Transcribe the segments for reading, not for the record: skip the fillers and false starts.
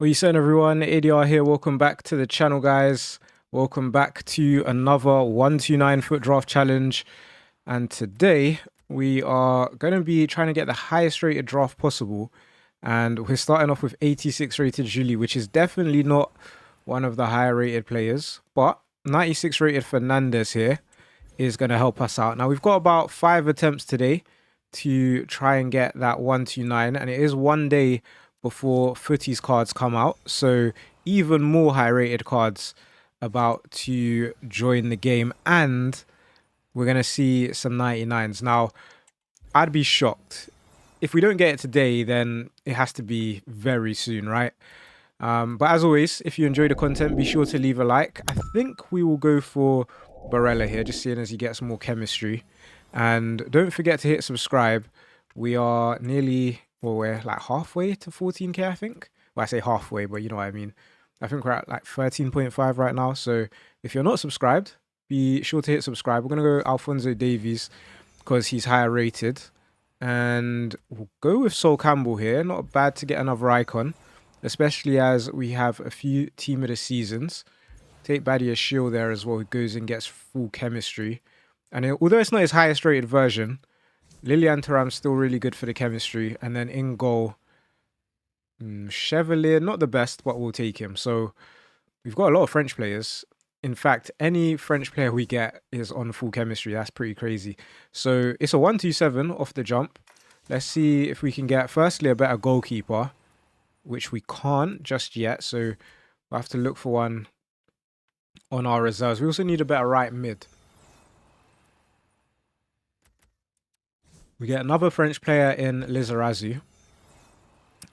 What are you saying, everyone? ADR here. Welcome back to the channel, guys. Welcome back to another 129 FUT Draft challenge. And today we are going to be trying to get the highest rated draft possible. And we're starting off with 86 rated Julie, which is definitely not one of the higher rated players. But 96 rated Fernandez here is going to help us out. Now, we've got about 5 attempts today to try and get that 129. And it is one day before Futties cards come out, so even more high rated cards about to join the game, and we're gonna see some 99s. Now, I'd be shocked if we don't get it today, then it has to be very soon, right? But as always, if you enjoy the content, be sure to leave a like. I think we will go for Barella here, just seeing as he gets more chemistry. And don't forget to hit subscribe. We are nearly, well, we're like halfway to 14k, I think. Well, I say halfway, but you know what I mean. I think we're at like 13.5 right now. So if you're not subscribed, be sure to hit subscribe. We're going to go Alphonso Davies because he's higher rated. And we'll go with Sol Campbell here. Not bad to get another icon, especially as we have a few team of the seasons. Take Badia Shield there as well, who goes and gets full chemistry. And although it's not his highest rated version, Lilian Thuram's still really good for the chemistry. And then in goal, Chevalier, not the best, but we'll take him. So we've got a lot of French players. In fact, any French player we get is on full chemistry. That's pretty crazy. So it's a 127 off the jump. Let's see if we can get, firstly, a better goalkeeper, which we can't just yet. So we'll have to look for one on our reserves. We also need a better right mid. We get another French player in Lizarazu.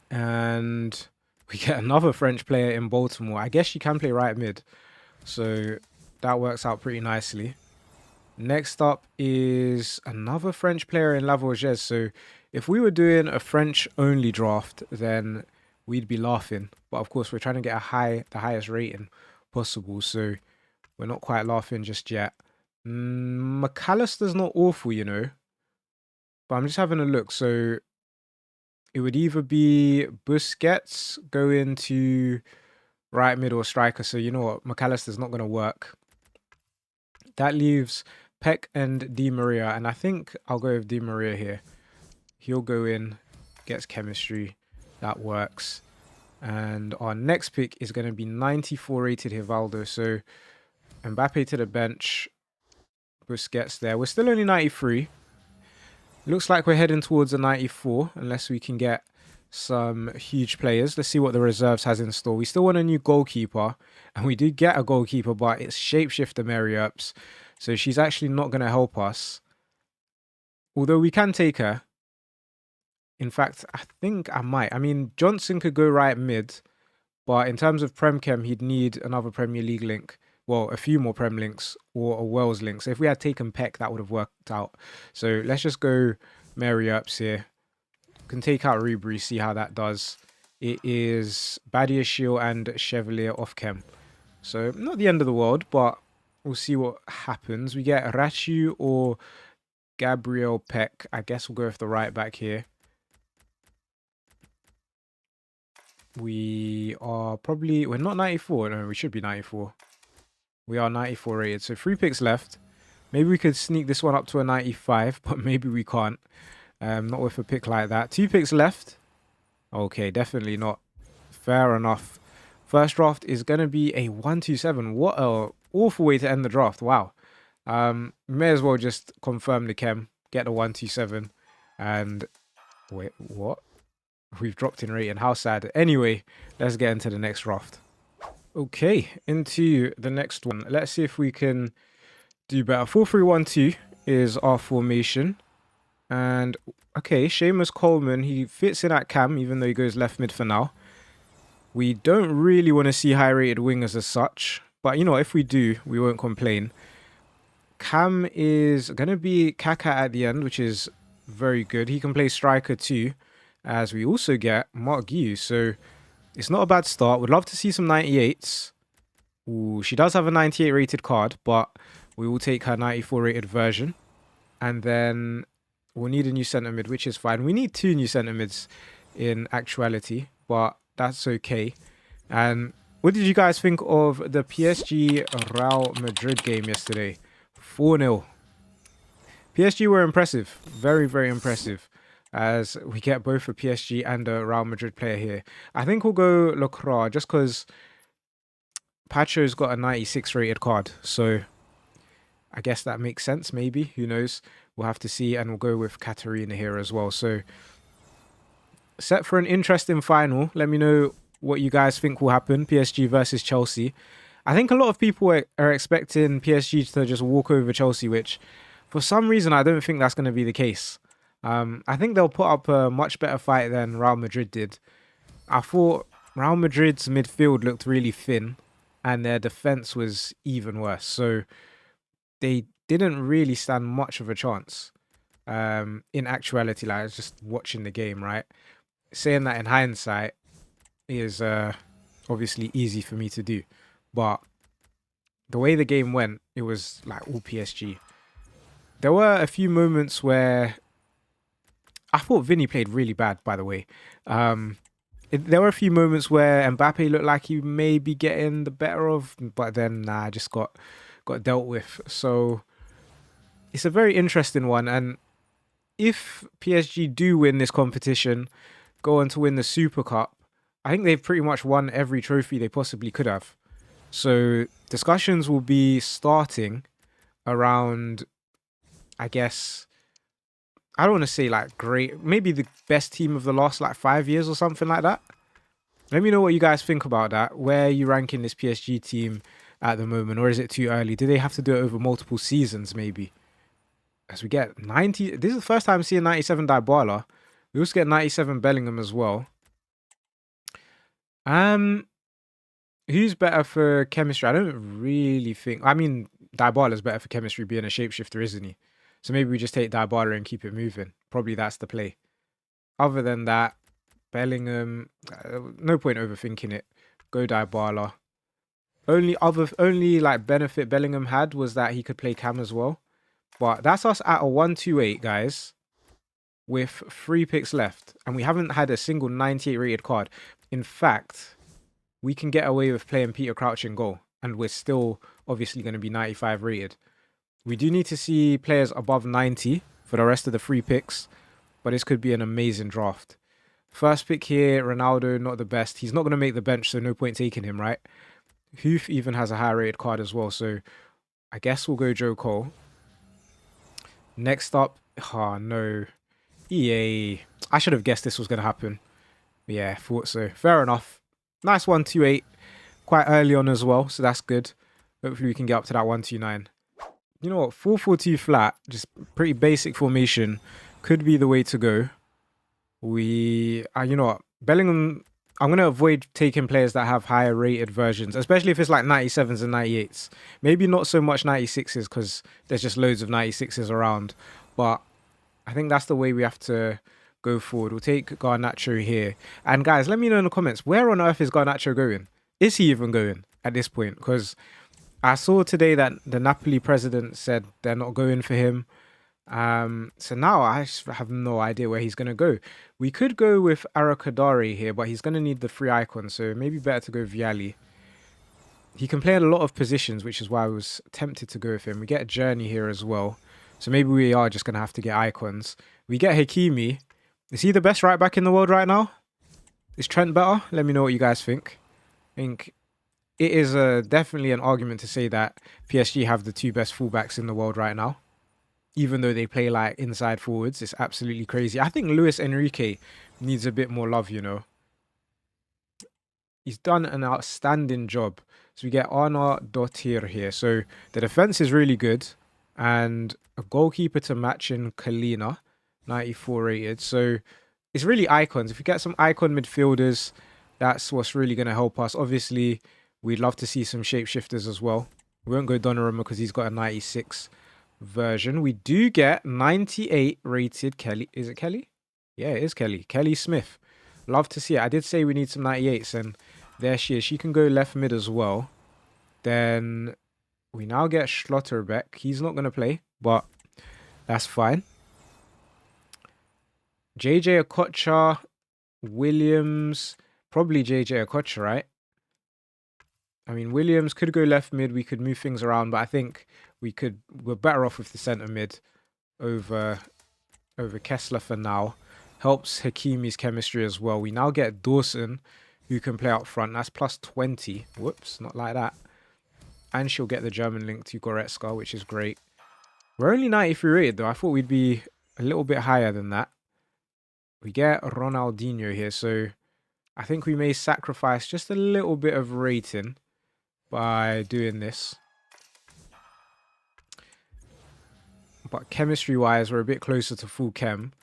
And we get another French player in Baltimore. I guess she can play right mid. So that works out pretty nicely. Next up is another French player in Lavoisier. So if we were doing a French-only draft, then we'd be laughing. But of course, we're trying to get the highest rating possible. So we're not quite laughing just yet. McAllister's not awful, you know. But I'm just having a look. So it would either be Busquets go into right mid or striker. So you know what? McAllister's not going to work. That leaves Peck and Di Maria. And I think I'll go with Di Maria here. He'll go in, gets chemistry. That works. And our next pick is going to be 94 rated Rivaldo. So Mbappe to the bench. Busquets there. We're still only 93. Looks like we're heading towards a 94, unless we can get some huge players. Let's see what the reserves has in store. We still want a new goalkeeper, and we did get a goalkeeper, but it's Shapeshifter Mary Earps, so she's actually not going to help us. Although we can take her. In fact, I think I might. I mean, Johnson could go right mid, but in terms of Prem Chem, he'd need another Premier League link. Well, a few more Prem links or a Wales link. So if we had taken Peck, that would have worked out. So let's just go Mary Earps here. Can take out Ribery, see how that does. It is Badia Shield and Chevalier off chem. So not the end of the world, but we'll see what happens. We get Rachu or Gabriel Peck. I guess we'll go with the right back here. We are probably, we're not 94. No, we should be 94. We are 94 rated, so 3 picks left. Maybe we could sneak this one up to a 95, but maybe we can't. Not with a pick like that. 2 picks left. Okay, definitely not. Fair enough. First draft is going to be a 127. What a awful way to end the draft. Wow. May as well just confirm the chem, get the 127. And wait, what? We've dropped in rating. How sad. Anyway, let's get into the next draft. Okay, into the next one. Let's see if we can do better. 4-3-1-2 is our formation. And, okay, Seamus Coleman, he fits in at cam, even though he goes left mid for now. We don't really want to see high-rated wingers as such. But, you know, if we do, we won't complain. Cam is going to be Kaka at the end, which is very good. He can play striker too, as we also get Mark Gu. So it's not a bad start. Would love to see some 98s. Ooh, she does have a 98 rated card, but we will take her 94 rated version. And then we'll need a new centre mid, which is fine. We need 2 new centre mids in actuality, but that's okay. And what did you guys think of the PSG Real Madrid game yesterday? 4-0. PSG were impressive. Very, very impressive. As we get both a PSG and a Real Madrid player here. I think we'll go Lacroix just because Pacho's got a 96 rated card. So I guess that makes sense, maybe. Who knows? We'll have to see. And we'll go with Katarina here as well. So set for an interesting final. Let me know what you guys think will happen. PSG versus Chelsea. I think a lot of people are expecting PSG to just walk over Chelsea, which for some reason I don't think that's going to be the case. I think they'll put up a much better fight than Real Madrid did. I thought Real Madrid's midfield looked really thin and their defense was even worse. So they didn't really stand much of a chance. In actuality, like I was just watching the game, right? Saying that in hindsight is obviously easy for me to do, but the way the game went, it was like all PSG. There were a few moments where I thought Vinny played really bad, by the way. There were a few moments where Mbappe looked like he may be getting the better of, but then nah, just got dealt with. So it's a very interesting one, and if PSG do win this competition, go on to win the Super Cup, I think they've pretty much won every trophy they possibly could have. So discussions will be starting around, I guess, I don't want to say like great, maybe the best team of the last like 5 years or something like that. Let me know what you guys think about that. Where are you ranking this PSG team at the moment, or is it too early? Do they have to do it over multiple seasons maybe? As we get 90, this is the first time seeing 97 Dybala. We also get 97 Bellingham as well. Who's better for chemistry? I don't really think. I mean, Dybala's better for chemistry being a shapeshifter, isn't he? So maybe we just take Dybala and keep it moving. Probably that's the play. Other than that, Bellingham, no point overthinking it. Go Dybala. Only like benefit Bellingham had was that he could play cam as well. But that's us at a 128, guys, with 3 picks left. And we haven't had a single 98 rated card. In fact, we can get away with playing Peter Crouch in goal. And we're still obviously going to be 95 rated. We do need to see players above 90 for the rest of the 3 picks. But this could be an amazing draft. First pick here, Ronaldo, not the best. He's not going to make the bench, so no point taking him, right? Hoof even has a high rated card as well. So I guess we'll go Joe Cole. Next up, oh no, EA. I should have guessed this was going to happen. Yeah, thought so. Fair enough. Nice 128. Quite early on as well, so that's good. Hopefully we can get up to that 129. You know what? 4-4-2 flat, just pretty basic formation, could be the way to go. You know what? Bellingham, I'm going to avoid taking players that have higher rated versions, especially if it's like 97s and 98s. Maybe not so much 96s because there's just loads of 96s around. But I think that's the way we have to go forward. We'll take Garnacho here. And guys, let me know in the comments, where on earth is Garnacho going? Is he even going at this point? Because I saw today that the Napoli president said they're not going for him. So now I just have no idea where he's going to go. We could go with Arakadari here, but he's going to need the 3 icons, so maybe better to go Vialli. He can play in a lot of positions, which is why I was tempted to go with him. We get a Journey here as well, so maybe we are just going to have to get icons. We get Hakimi. Is he the best right back in the world right now? Is Trent better? Let me know what you guys think. I think it is definitely an argument to say that PSG have the 2 best fullbacks in the world right now. Even though they play like inside forwards, it's absolutely crazy. I think Luis Enrique needs a bit more love, you know. He's done an outstanding job. So we get adr.business here. So the defense is really good. And a goalkeeper to match in Kalina, 94 rated. So it's really icons. If we get some icon midfielders, that's what's really going to help us. Obviously, we'd love to see some shapeshifters as well. We won't go Donnarumma because he's got a 96 version. We do get 98 rated Kelly. Is it Kelly? Yeah, it is Kelly. Kelly Smith. Love to see it. I did say we need some 98s, and there she is. She can go left mid as well. Then we now get Schlotterbeck. He's not going to play, but that's fine. JJ Okocha, Williams, probably JJ Okocha, right? I mean, Williams could go left mid. We could move things around, but I think we're better off with the centre mid over Kessler for now. Helps Hakimi's chemistry as well. We now get Dawson, who can play up front. That's plus 20. Whoops, not like that. And she'll get the German link to Goretzka, which is great. We're only 93 rated, though. I thought we'd be a little bit higher than that. We get Ronaldinho here, so I think we may sacrifice just a little bit of rating by doing this. But chemistry-wise, we're a bit closer to full chem.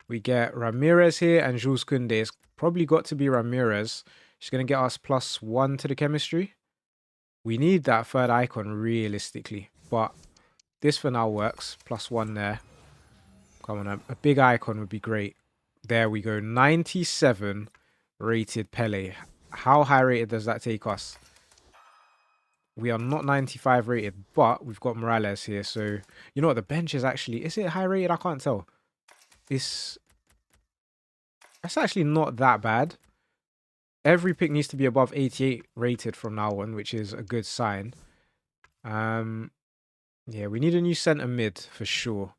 We get Ramirez here and Jules Koundé. It's probably got to be Ramirez. She's going to get us +1 to the chemistry. We need that third icon realistically, but this for now works. +1 there. Come on, a big icon would be great. There we go. 97 rated Pele. How high rated does that take us? We are not 95 rated, but we've got Morales here. So, you know what? The bench is actually... Is it high rated? I can't tell. That's actually not that bad. Every pick needs to be above 88 rated from now on, which is a good sign. Yeah, we need a new centre mid for sure.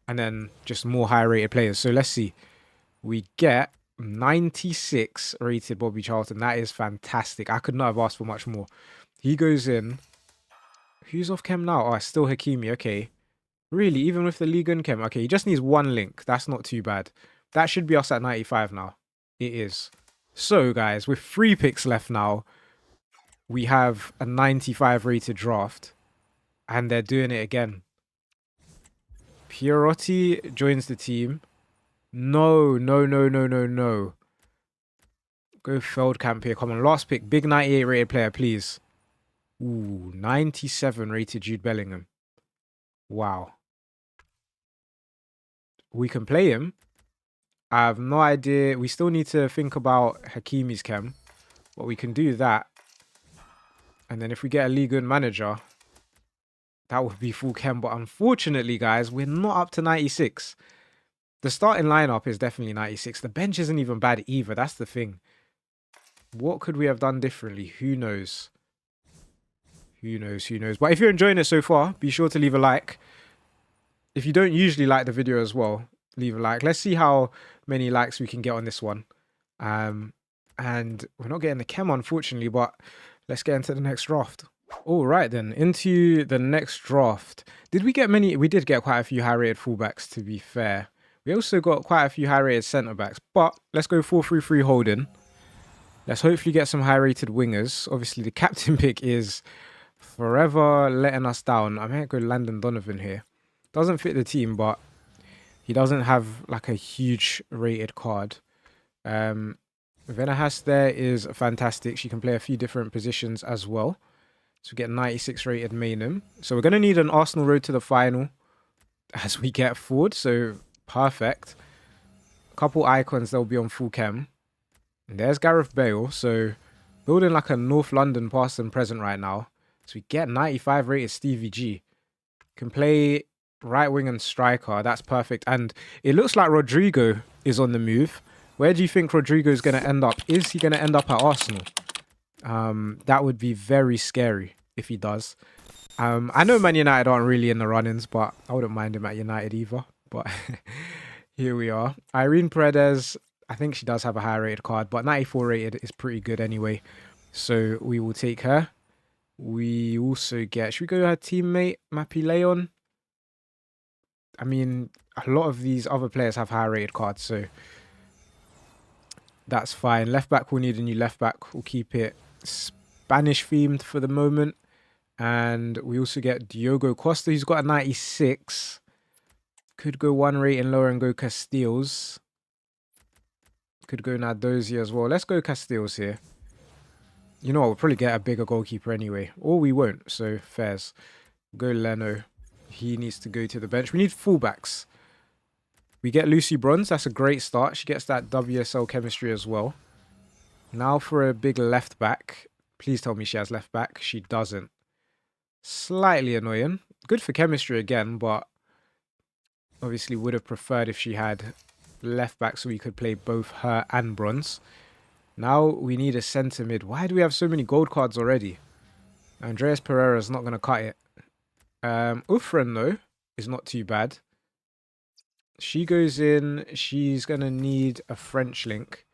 And then just more high rated players. So let's see. We get 96 rated Bobby Charlton. That is fantastic. I could not have asked for much more. He goes in. Who's off chem now? Oh, it's still Hakimi. Okay. Really, even with the Ligue 1 chem. Okay, he just needs one link. That's not too bad. That should be us at 95 now. It is. So, guys, with 3 picks left now, we have a 95 rated draft. And they're doing it again. Pierotti joins the team. No. Go Feldkamp here. Come on, last pick. Big 98 rated player, please. Ooh, 97 rated Jude Bellingham. Wow. We can play him. I have no idea. We still need to think about Hakimi's chem. But we can do that. And then if we get a Ligue 1 manager, that would be full chem. But unfortunately, guys, we're not up to 96. The starting lineup is definitely 96. The bench isn't even bad either. That's the thing. What could we have done differently? Who knows? Who knows? But if you're enjoying it so far, be sure to leave a like. If you don't usually like the video as well, leave a like. Let's see how many likes we can get on this one. And we're not getting the chem, unfortunately, but let's get into the next draft. All right, then, into the next draft. Did we get many? We did get quite a few high-rated fullbacks, to be fair. We also got quite a few high-rated centre-backs, but let's go 4-3-3 holding. Let's hopefully get some high-rated wingers. Obviously, the captain pick is forever letting us down. I might go Landon Donovan here. Doesn't fit the team, but he doesn't have like a huge rated card. Venahas there is fantastic. She can play a few different positions as well. So we get 96 rated Maynham. So we're going to need an Arsenal road to the final as we get forward. So perfect. A couple icons, they'll be on full chem. And there's Gareth Bale. So building like a North London past and present right now. So we get 95 rated Stevie G. Can play right wing and striker. That's perfect. And it looks like Rodrigo is on the move. Where do you think Rodrigo is going to end up? Is he going to end up at Arsenal? That would be very scary if he does. I know Man United aren't really in the run-ins, but I wouldn't mind him at United either. But here we are. Irene Paredes, I think she does have a higher rated card, but 94 rated is pretty good anyway. So we will take her. We also get, should we go to her teammate, Mappy Leon? I mean, a lot of these other players have higher rated cards, so that's fine. Left back, we'll need a new left back. We'll keep it Spanish themed for the moment. And we also get Diogo Costa, who's got a 96. Could go one rating lower and go Casteels. Could go Nadozi as well. Let's go Casteels here. You know what, we'll probably get a bigger goalkeeper anyway. Or we won't, so fairs. Go Leno. He needs to go to the bench. We need fullbacks. We get Lucy Bronze. That's a great start. She gets that WSL chemistry as well. Now for a big left back. Please tell me she has left back. She doesn't. Slightly annoying. Good for chemistry again, but obviously would have preferred if she had left back so we could play both her and Bronze. Now we need a centre mid. Why do we have so many gold cards already? Andreas Pereira's not going to cut it. Ufren, though, is not too bad. She goes in. She's going to need a French link.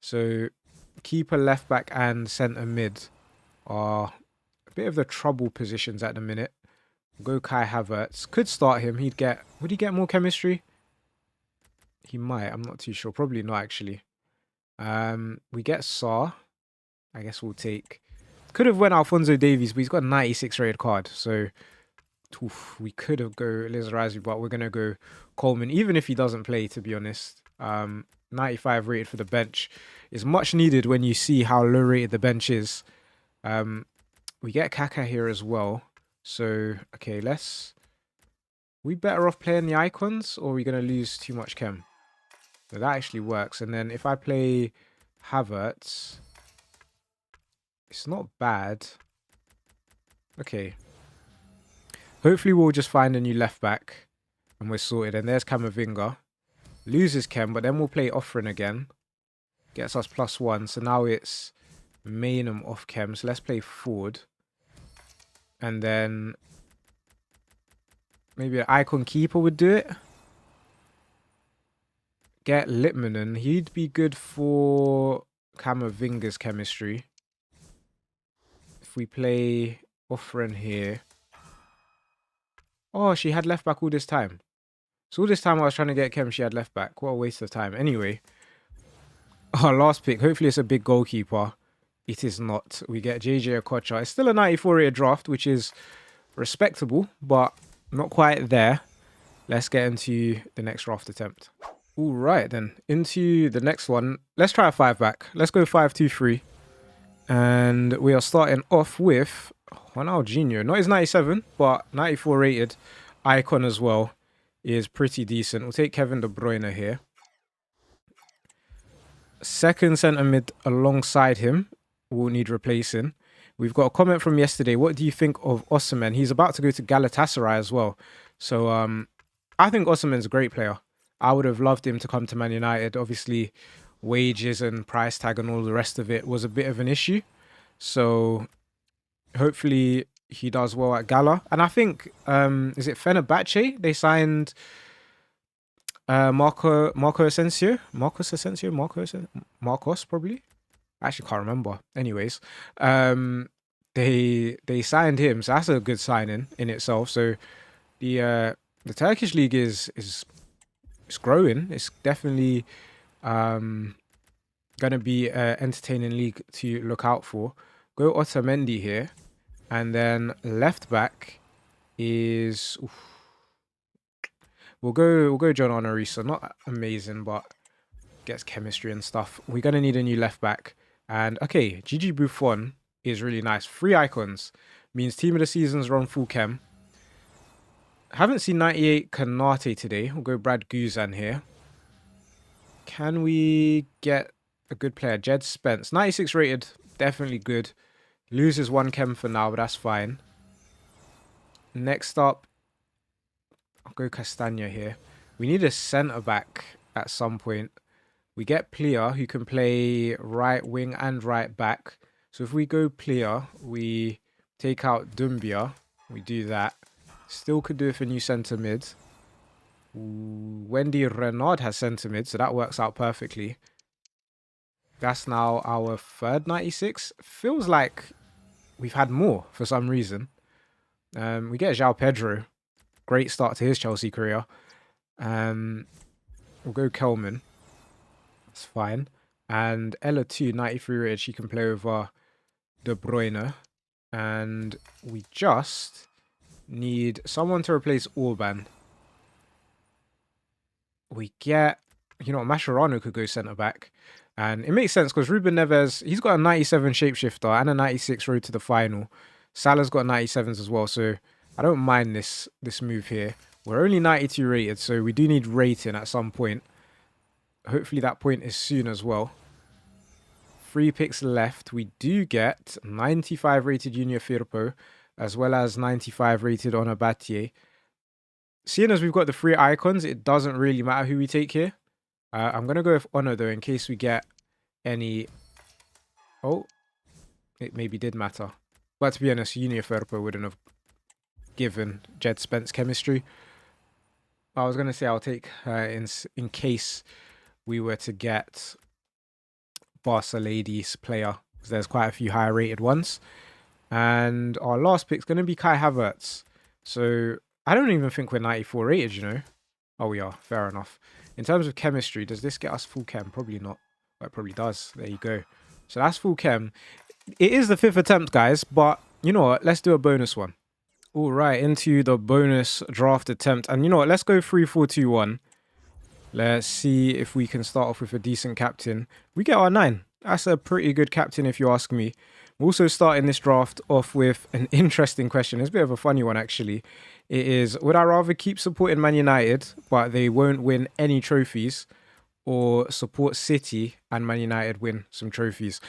So keeper, left back, and centre mid are a bit of the trouble positions at the minute. Go Kai Havertz. Could start him. Would he get more chemistry? He might. I'm not too sure. Probably not, actually. We get Saar. I guess we'll take... Could have went Alphonso Davies, but he's got a 96 rated card. So we could have go Lizarazu, but we're going to go Coleman, even if he doesn't play, to be honest. 95 rated for the bench is much needed when you see how low rated the bench is. We get Kaka here as well. So, okay, we better off playing the icons, or are we going to lose too much chem? So that actually works. And then if I play Havertz, it's not bad. Okay. Hopefully we'll just find a new left back and we're sorted. And there's Camavinga. Loses chem, but then we'll play Offren again. Gets us +1. So now it's Maynham off chem. So let's play Ford. And then maybe an icon keeper would do it. Get Litmanen. He'd be good for Camavinga's chemistry. If we play Offren here. Oh, she had left back all this time. So all this time I was trying to get chem, she had left back. What a waste of time. Anyway. Our last pick. Hopefully it's a big goalkeeper. It is not. We get JJ Okocha. It's still a 94 rated draft, which is respectable, but not quite there. Let's get into the next draft attempt. All right, then. Into the next one. Let's try a 5-back. Let's go 5-2-3. And we are starting off with Ronaldinho. Not his 97, but 94 rated. Icon as well is pretty decent. We'll take Kevin De Bruyne here. Second centre mid alongside him. We'll need replacing. We've got a comment from yesterday. What do you think of Osimhen? He's about to go to Galatasaray as well. So I think Osimhen's a great player. I would have loved him to come to Man United. Obviously, wages and price tag and all the rest of it was a bit of an issue. So hopefully he does well at Gala. And I think, is it Fenerbahce? They signed Marco Asensio? Marcos, probably? I actually can't remember. Anyways, they signed him. So that's a good signing in itself. So the Turkish league is growing. It's definitely going to be an entertaining league to look out for. Go Otamendi here. And then left back is... We'll go John Honorisa. Not amazing, but gets chemistry and stuff. We're going to need a new left back. And okay, Gigi Buffon is really nice. 3 icons. Means team of the season's run full chem. Haven't seen 98 Kanate today. We'll go Brad Guzan here. Can we get a good player? Jed Spence. 96 rated. Definitely good. Loses 1 chem for now, but that's fine. Next up, I'll go Castagna here. We need a centre-back at some point. We get Plea, who can play right wing and right back. So if we go Plea, we take out Dumbia. We do that. Still could do it for new centre mid. Wendy Renard has centre mid, so that works out perfectly. That's now our third 96. Feels like we've had more for some reason. We get João Pedro. Great start to his Chelsea career. We'll go Kelman. That's fine. And Ella 2, 93 rated. She can play over De Bruyne. And we just need someone to replace Orban. We get, Mascherano could go centre-back. And it makes sense because Ruben Neves, he's got a 97 Shapeshifter and a 96 road to the final. Salah's got 97s as well, so I don't mind this move here. We're only 92 rated, so we do need rating at some point. Hopefully that point is soon as well. 3 picks left. We do get 95 rated Junior Firpo, as well as 95 rated on Abatier. Seeing as we've got the 3 icons, it doesn't really matter who we take here. I'm going to go with Honor, though, in case we get any Oh, it maybe did matter. But to be honest, Uniferpo wouldn't have given Jed Spence chemistry. I was going to say I'll take her in case we were to get Barca Ladies player, because there's quite a few higher rated ones. And our last pick's going to be Kai Havertz. So I don't even think we're 94 rated, you know. Oh, we are. Fair enough. In terms of chemistry, does this get us full chem? Probably not. Well, it probably does. There you go. So that's full chem. It is the 5th attempt, guys, but you know what? Let's do a bonus one. All right, into the bonus draft attempt. And you know what? Let's go 3-4-2-1. Let's see if we can start off with a decent captain. We get our 9. That's a pretty good captain if you ask me. We're also starting this draft off with an interesting question. It's a bit of a funny one, actually. It is, would I rather keep supporting Man United, but they won't win any trophies, or support City and Man United win some trophies?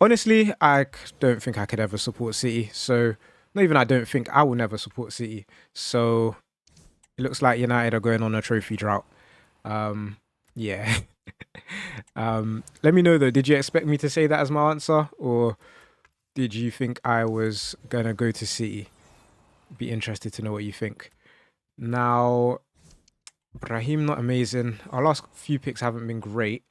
Honestly, I don't think I could ever support City. So, not even I don't think, I will never support City. So, it looks like United are going on a trophy drought. Yeah. Let me know though, did you expect me to say that as my answer, or did you think I was gonna go to City? Be interested to know what you think. Now, Brahim, not amazing. Our last few picks haven't been great.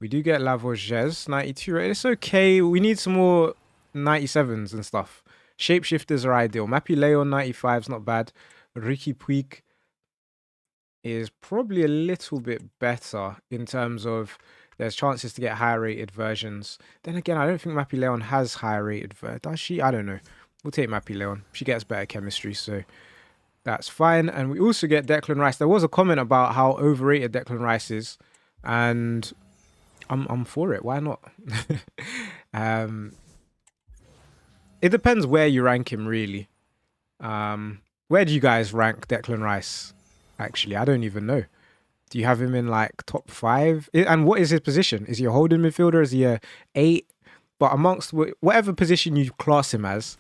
We do get Lavoges, 92 rated. It's okay. We need some more 97s and stuff. Shapeshifters are ideal. Mappy Leon, 95 is not bad. Ricky Puig is probably a little bit better in terms of there's chances to get higher rated versions. Then again, I don't think Mappy Leon has higher rated. Does she? I don't know. We'll take Mappy Leon. She gets better chemistry, so that's fine. And we also get Declan Rice. There was a comment about how overrated Declan Rice is, and I'm for it. Why not? It depends where you rank him, really. Where do you guys rank Declan Rice? Actually, I don't even know. Do you have him in like top 5? And what is his position? Is he a holding midfielder? Is he a 8? But amongst whatever position you class him as,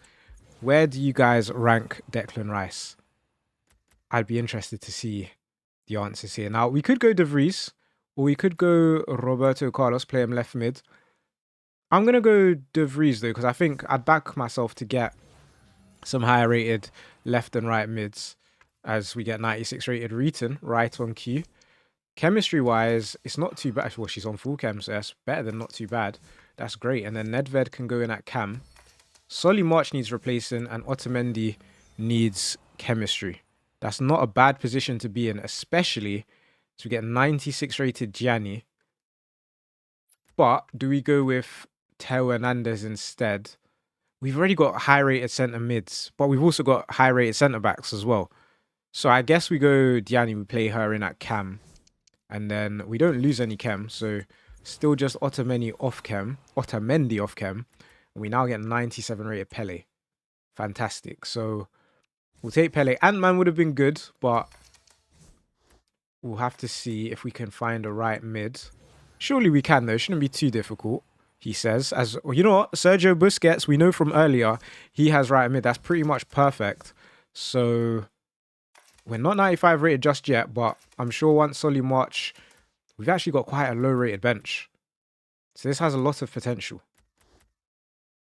where do you guys rank Declan Rice? I'd be interested to see the answers here. Now, we could go De Vries, or we could go Roberto Carlos, play him left mid. I'm going to go De Vries, though, because I think I'd back myself to get some higher rated left and right mids, as we get 96 rated Reeton right on cue. Chemistry-wise, it's not too bad. Well, she's on full chem, so that's better than not too bad. That's great. And then Nedved can go in at cam. Solly March needs replacing, and Otamendi needs chemistry. That's not a bad position to be in, especially as we get 96 rated Gianni. But do we go with Teo Hernandez instead? We've already got high rated centre mids, but we've also got high rated centre backs as well. So I guess we go Gianni, we play her in at cam. And then we don't lose any chem, so still just Otamendi off chem. And we now get 97 rated Pele. Fantastic. So we'll take Pele. Ant-Man would have been good, but we'll have to see if we can find a right mid. Surely we can, though. It shouldn't be too difficult, he says. As well, you know what? Sergio Busquets, we know from earlier, he has right mid. That's pretty much perfect. So we're not 95 rated just yet, but I'm sure once Solly March, we've actually got quite a low rated bench. So this has a lot of potential.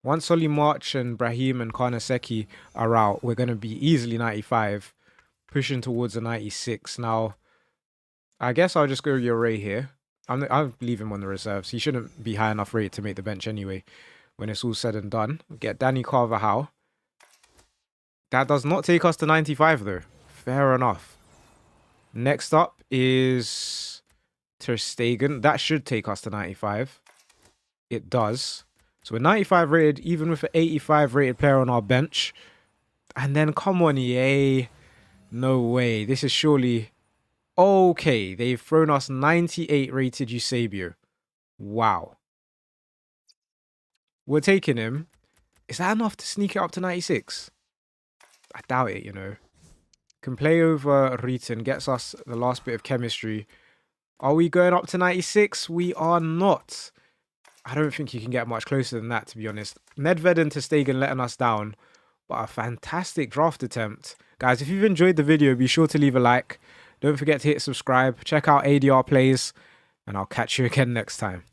Once Solly March and Brahim and Karnaseki are out, we're going to be easily 95, pushing towards a 96. Now, I guess I'll just go Ray here. I'll leave him on the reserves. He shouldn't be high enough rated to make the bench anyway when it's all said and done. We'll get Danny Carvajal. That does not take us to 95 though. Fair enough. Next up is Ter Stegen. That should take us to 95. It does. So we're 95 rated, even with an 85 rated player on our bench. And then, come on, EA. No way. This is surely... Okay, they've thrown us 98 rated Eusebio. Wow. We're taking him. Is that enough to sneak it up to 96? I doubt it, you know. Can play over Reeton, gets us the last bit of chemistry. Are we going up to 96? We are not. I don't think you can get much closer than that, to be honest. Nedved and Ter Stegen letting us down. But a fantastic draft attempt. Guys, if you've enjoyed the video, be sure to leave a like. Don't forget to hit subscribe. Check out ADR Plays. And I'll catch you again next time.